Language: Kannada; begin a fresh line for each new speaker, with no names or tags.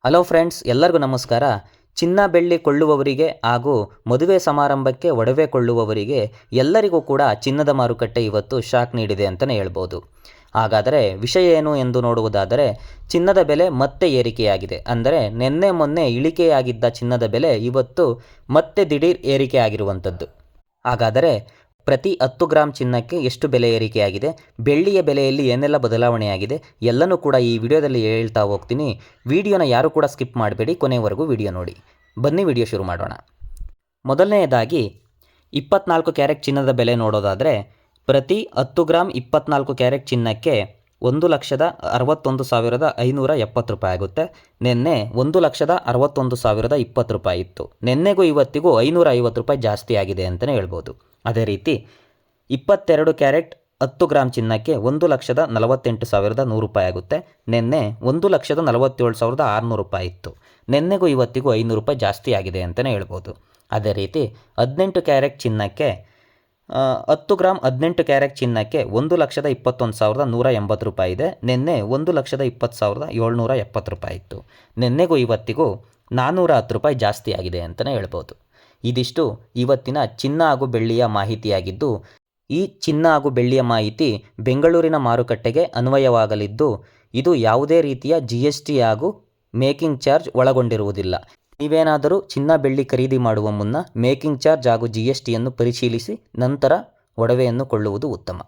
ಹಲೋ ಫ್ರೆಂಡ್ಸ್, ಎಲ್ಲರಿಗೂ ನಮಸ್ಕಾರ. ಚಿನ್ನ ಬೆಳ್ಳಿ ಕೊಳ್ಳುವವರಿಗೆ ಹಾಗೂ ಮದುವೆ ಸಮಾರಂಭಕ್ಕೆ ಒಡವೆ ಕೊಳ್ಳುವವರಿಗೆ ಎಲ್ಲರಿಗೂ ಕೂಡ ಚಿನ್ನದ ಮಾರುಕಟ್ಟೆ ಇವತ್ತು ಶಾಕ್ ನೀಡಿದೆ ಅಂತಲೇ ಹೇಳ್ಬೋದು. ಹಾಗಾದರೆ ವಿಷಯ ಏನು ಎಂದು ನೋಡುವುದಾದರೆ, ಚಿನ್ನದ ಬೆಲೆ ಮತ್ತೆ ಏರಿಕೆಯಾಗಿದೆ. ಅಂದರೆ ನಿನ್ನೆ ಮೊನ್ನೆ ಇಳಿಕೆಯಾಗಿದ್ದ ಚಿನ್ನದ ಬೆಲೆ ಇವತ್ತು ಮತ್ತೆ ದಿಢೀರ್ ಏರಿಕೆ ಆಗಿರುವಂಥದ್ದು. ಹಾಗಾದರೆ ಪ್ರತಿ 10 ಗ್ರಾಂ ಚಿನ್ನಕ್ಕೆ ಎಷ್ಟು ಬೆಲೆ ಏರಿಕೆಯಾಗಿದೆ, ಬೆಳ್ಳಿಯ ಬೆಲೆಯಲ್ಲಿ ಏನೆಲ್ಲ ಬದಲಾವಣೆಯಾಗಿದೆ ಎಲ್ಲನೂ ಕೂಡ ಈ ವಿಡಿಯೋದಲ್ಲಿ ಹೇಳ್ತಾ ಹೋಗ್ತೀನಿ. ವಿಡಿಯೋನ ಯಾರು ಕೂಡ ಸ್ಕಿಪ್ ಮಾಡಬೇಡಿ, ಕೊನೆವರೆಗೂ ವಿಡಿಯೋ ನೋಡಿ. ಬನ್ನಿ ವಿಡಿಯೋ ಶುರು ಮಾಡೋಣ. ಮೊದಲನೆಯದಾಗಿ 24 ಕ್ಯಾರೆಟ್ ಚಿನ್ನದ ಬೆಲೆ ನೋಡೋದಾದರೆ, ಪ್ರತಿ 10 ಗ್ರಾಂ 24 ಕ್ಯಾರೆಟ್ ಚಿನ್ನಕ್ಕೆ 1,61,570 ರೂಪಾಯಿ ಆಗುತ್ತೆ. ನಿನ್ನೆ 1,61,020 ರೂಪಾಯಿ ಇತ್ತು. ನಿನ್ನೆಗೂ ಇವತ್ತಿಗೂ 550 ರೂಪಾಯಿ ಜಾಸ್ತಿ ಆಗಿದೆ ಅಂತಲೇ ಹೇಳ್ಬೋದು. ಅದೇ ರೀತಿ 22 ಕ್ಯಾರೆಟ್ 10 ಗ್ರಾಂ ಚಿನ್ನಕ್ಕೆ 1,48,100 ರೂಪಾಯಿ ಆಗುತ್ತೆ. ನಿನ್ನೆ 1,47,600 ರೂಪಾಯಿ ಇತ್ತು. ನಿನ್ನೆಗೂ ಇವತ್ತಿಗೂ 500 ರೂಪಾಯಿ ಜಾಸ್ತಿ ಆಗಿದೆ ಅಂತಲೇ ಹೇಳ್ಬೋದು. ಅದೇ ರೀತಿ 18 ಕ್ಯಾರೆಟ್ ಚಿನ್ನಕ್ಕೆ 10 ಗ್ರಾಂ 18 ಕ್ಯಾರೆಟ್ ಚಿನ್ನಕ್ಕೆ 1,21,180 ರೂಪಾಯಿ ಇದೆ. ನಿನ್ನೆ 1,20,770 ರೂಪಾಯಿ ಇತ್ತು. ನಿನ್ನೆಗೂ ಇವತ್ತಿಗೂ 410 ರೂಪಾಯಿ ಜಾಸ್ತಿ ಆಗಿದೆ ಅಂತಲೇ ಹೇಳ್ಬೋದು. ಇದಿಷ್ಟು ಇವತ್ತಿನ ಚಿನ್ನ ಹಾಗೂ ಬೆಳ್ಳಿಯ ಮಾಹಿತಿಯಾಗಿದ್ದು, ಈ ಚಿನ್ನ ಹಾಗೂ ಬೆಳ್ಳಿಯ ಮಾಹಿತಿ ಬೆಂಗಳೂರಿನ ಮಾರುಕಟ್ಟೆಗೆ ಅನ್ವಯವಾಗಲಿದ್ದು, ಇದು ಯಾವುದೇ ರೀತಿಯ GST ಹಾಗೂ ಮೇಕಿಂಗ್ ಚಾರ್ಜ್ ಒಳಗೊಂಡಿರುವುದಿಲ್ಲ. ನೀವೇನಾದರೂ ಚಿನ್ನ ಬೆಳ್ಳಿ ಖರೀದಿ ಮಾಡುವ ಮುನ್ನ ಮೇಕಿಂಗ್ ಚಾರ್ಜ್ ಹಾಗೂ GSTಯನ್ನು ಪರಿಶೀಲಿಸಿ ನಂತರ ಒಡವೆಯನ್ನು ಕೊಳ್ಳುವುದು ಉತ್ತಮ.